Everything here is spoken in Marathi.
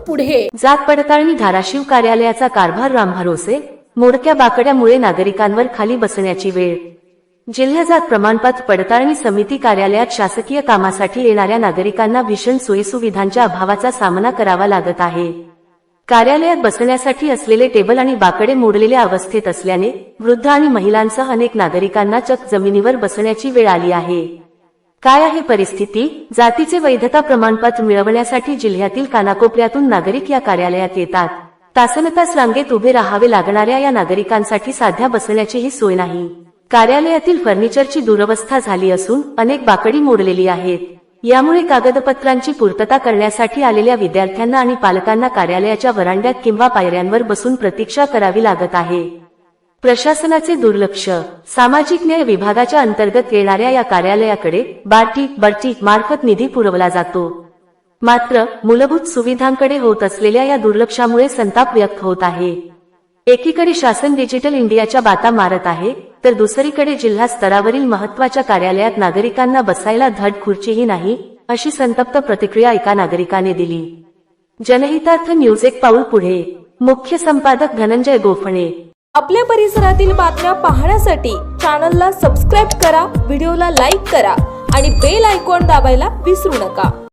पुढे. जात पडताळणी धाराशिव कार्यालयाचा कारभार रामभरोसे. मोडक्या बाकड्यामुळे नागरिकांवर खाली बसण्याची वेळ. जिल्हा जात प्रमाणपत्र पडताळणी समिती कार्यालयात शासकीय कामासाठी येणाऱ्या नागरिकांना भीषण सोयीसुविधांच्या अभावाचा सामना करावा लागत आहे. कार्यालयात बसण्यासाठी असलेले टेबल आणि बाकडे मोडलेल्या अवस्थेत असल्याने वृद्ध आणि महिलांसह अनेक नागरिकांना चक्क जमिनीवर बसण्याची वेळ आली आहे. काय आहे परिस्थिती? जातीचे वैधता प्रमाणपत्र मिळवण्यासाठी जिल्ह्यातील कानाकोपऱ्यातून नागरिक या कार्यालयात येतात. तासनतास रांगेत उभे राहावे लागणाऱ्या या नागरिकांसाठी साध्या बसण्याचीही सोय नाही. कार्यालयातील फर्निचरची दुरवस्था झाली असून अनेक बाकडी मोडलेली आहेत. यामुळे कागदपत्रांची पूर्तता करण्यासाठी आलेल्या विद्यार्थ्यांना आणि पालकांना कार्यालयाच्या वरांड्यात किंवा पायऱ्यांवर बसून प्रतीक्षा करावी लागत आहे. प्रशासनाचे दुर्लक्ष. सामाजिक न्याय विभागाच्या अंतर्गत येणाऱ्या या कार्यालयाकडे बडटी मार्फत निधी पुरवला जातो. मात्र मूलभूत सुविधांकडे होत असलेल्या या दुर्लक्षामुळे संताप व्यक्त होत आहे. एकीकडे शासन डिजिटल इंडियाच्या बाता मारत आहे, तर दुसरीकडे जिल्हा स्तरावरील महत्त्वाच्या कार्यालयात नागरिकांना बसायला धड खुर्चीही नाही, अशी संतप्त प्रतिक्रिया एका नागरिकाने दिली. जनहितार्थ न्यूज एक पाऊल पुढे. मुख्य संपादक धनंजय गोफणे. आपल्या परिसरातील बातम्या पाहण्यासाठी चॅनलला सबस्क्राईब करा, व्हिडिओला लाईक करा आणि बेल आयकॉन दाबायला विसरू नका.